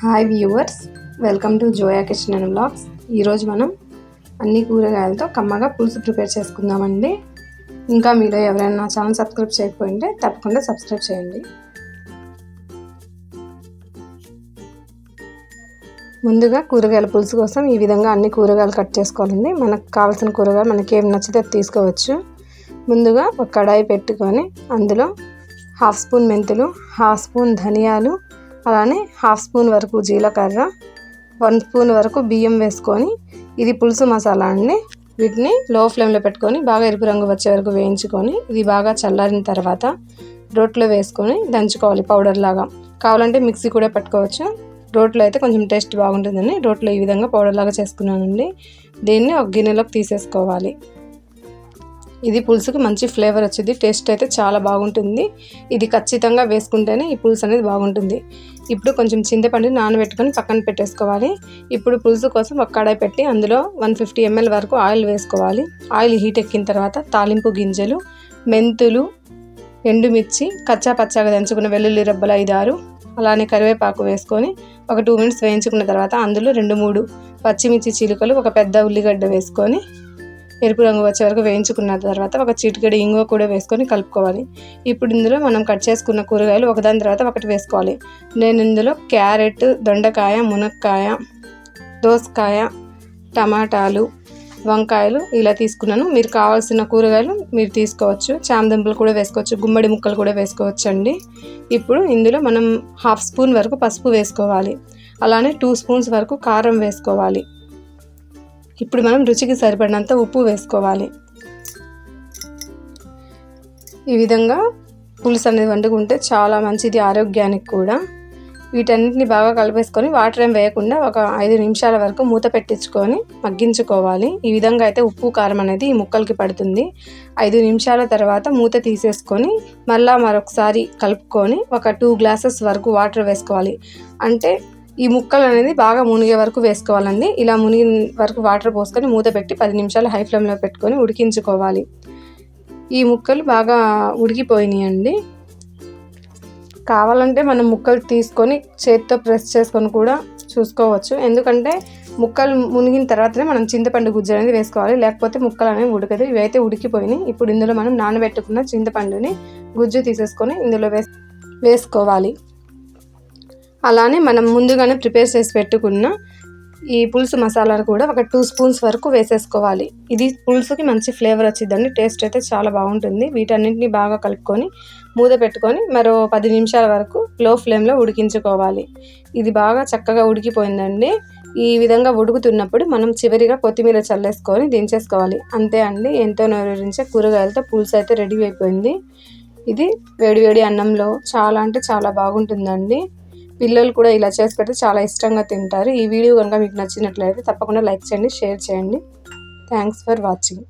Hi viewers, welcome to Zoya kitchen and vlogs. ఈరోజు మనం అన్ని కూరగాయలతో కమ్మగా పులుసు ప్రిపేర్ చేసుకుందామండి. ఇంకా మీలో ఎవరైనా నా ఛానల్ సబ్స్క్రైబ్ చేయకపోయింటే తప్పకుండా సబ్స్క్రైబ్ చేయండి. ముందుగా కూరగాయల పులుసు కోసం ఈ విధంగా అన్ని కూరగాయలు కట్ చేసుకోవాలండి. మనకు కావాల్సిన కూరగాయలు మనకి ఏం నచ్చితే తీసుకోవచ్చు. ముందుగా ఒక కడాయి పెట్టుకొని అందులో 1/2 స్పూన్ మెంతులు, 1/2 స్పూన్ ధనియాలు, అలానే 1/2 స్పూన్ వరకు జీలకర్ర, 1 స్పూన్ వరకు బియ్యం వేసుకొని, ఇది పులుసు మసాలా అండి. వీటిని లో ఫ్లేమ్లో పెట్టుకొని బాగా ఎరుపు రంగు వచ్చే వరకు వేయించుకొని, ఇది బాగా చల్లారిన తర్వాత రోట్లో వేసుకొని దంచుకోవాలి పౌడర్ లాగా. కావాలంటే మిక్సీ కూడా పెట్టుకోవచ్చు. రోట్లో అయితే కొంచెం టేస్ట్ బాగుంటుందని రోట్లో ఈ విధంగా పౌడర్ లాగా చేసుకున్నానండి. దీన్ని ఒక గిన్నెలోకి తీసేసుకోవాలి. ఇది పులుసుకి మంచి ఫ్లేవర్ వచ్చింది, టేస్ట్ అయితే చాలా బాగుంటుంది. ఇది ఖచ్చితంగా వేసుకుంటేనే ఈ పులుసు అనేది బాగుంటుంది. ఇప్పుడు కొంచెం చింతపండు నానబెట్టుకొని పక్కన పెట్టేసుకోవాలి. ఇప్పుడు పులుసు కోసం ఒక కడాయి పెట్టి అందులో 150 ml వరకు ఆయిల్ వేసుకోవాలి. ఆయిల్ హీట్ ఎక్కిన తర్వాత తాలింపు గింజలు, మెంతులు, ఎండుమిర్చి, కచ్చా పచ్చాగా దంచుకున్న వెల్లుల్లి రెబ్బలు 5-6, అలానే కరివేపాకు వేసుకొని ఒక 2 minutes వేయించుకున్న తర్వాత అందులో 2-3 పచ్చిమిర్చి చీలికలు, ఒక పెద్ద ఉల్లిగడ్డ వేసుకొని ఎరుపు రంగు వచ్చే వరకు వేయించుకున్న తర్వాత ఒక చిటికెడు ఇంగువ కూడా వేసుకొని కలుపుకోవాలి. ఇప్పుడు ఇందులో మనం కట్ చేసుకున్న కూరగాయలు ఒకదాని తర్వాత ఒకటి వేసుకోవాలి. నేను ఇందులో క్యారెట్, దొండకాయ, మునక్కాయ, దోసకాయ, టమాటాలు, వంకాయలు ఇలా తీసుకున్నాను. మీరు కావాల్సిన కూరగాయలు మీరు తీసుకోవచ్చు. చామదుంపలు కూడా వేసుకోవచ్చు, గుమ్మడి ముక్కలు కూడా వేసుకోవచ్చు అండి. ఇప్పుడు ఇందులో మనం 1/2 స్పూన్ వరకు పసుపు వేసుకోవాలి. అలానే 2 స్పూన్స్ వరకు కారం వేసుకోవాలి. ఇప్పుడు మనం రుచికి సరిపడినంత ఉప్పు వేసుకోవాలి. ఈ విధంగా పులుసు అనేది వండుకుంటే చాలా మంచిది ఆరోగ్యానికి కూడా. వీటన్నిటిని బాగా కలిపేసుకొని వాటర్ ఏం వేయకుండా ఒక 5 నిమిషాల వరకు మూత పెట్టించుకొని మగ్గించుకోవాలి. ఈ విధంగా అయితే ఉప్పు కారం అనేది ఈ ముక్కలకి పడుతుంది. 5 నిమిషాల తర్వాత మూత తీసేసుకొని మరొకసారి కలుపుకొని ఒక 2 గ్లాసెస్ వరకు వాటర్ వేసుకోవాలి. అంటే ఈ ముక్కలు అనేది బాగా మునిగే వరకు వేసుకోవాలండి. ఇలా మునిగిన వరకు వాటర్ పోసుకొని మూత పెట్టి 10 నిమిషాలు హై ఫ్లేమ్లో పెట్టుకొని ఉడికించుకోవాలి. ఈ ముక్కలు బాగా ఉడికిపోయినాయండి. కావాలంటే మనం ముక్కలు తీసుకొని చేతితో ప్రెస్ చేసుకొని కూడా చూసుకోవచ్చు. ఎందుకంటే ముక్కలు మునిగిన తర్వాతనే మనం చింతపండు గుజ్జు అనేది వేసుకోవాలి, లేకపోతే ముక్కలు అనేవి ఉడకదు. ఇవైతే ఉడికిపోయినాయి. ఇప్పుడు ఇందులో మనం నానబెట్టుకున్న చింతపండుని గుజ్జు తీసేసుకొని ఇందులో వేసుకోవాలి. అలానే మనం ముందుగానే ప్రిపేర్ చేసి పెట్టుకున్న ఈ పులుసు మసాలాను కూడా ఒక 2 స్పూన్స్ వరకు వేసేసుకోవాలి. ఇది పులుసుకి మంచి ఫ్లేవర్ వచ్చిందండి, టేస్ట్ అయితే చాలా బాగుంటుంది. వీటన్నింటినీ బాగా కలుపుకొని మూత పెట్టుకొని మరో 10 నిమిషాల వరకు లో ఫ్లేమ్లో ఉడికించుకోవాలి. ఇది బాగా చక్కగా ఉడికిపోయిందండి. ఈ విధంగా ఉడుకుతున్నప్పుడు మనం చివరిగా కొత్తిమీర చల్లేసుకొని దించేసుకోవాలి. అంతే అండి, ఎంతో నూరించే కూరగాయలతో పులుసు అయితే రెడీ అయిపోయింది. ఇది వేడివేడి అన్నంలో చాలా అంటే చాలా బాగుంటుందండి. పిల్లలు కూడా ఇలా చేసి పెడితే చాలా ఇష్టంగా తింటారు. ఈ వీడియో కనుక మీకు నచ్చినట్లయితే తప్పకుండా లైక్ చేయండి, షేర్ చేయండి. Thanks for watching.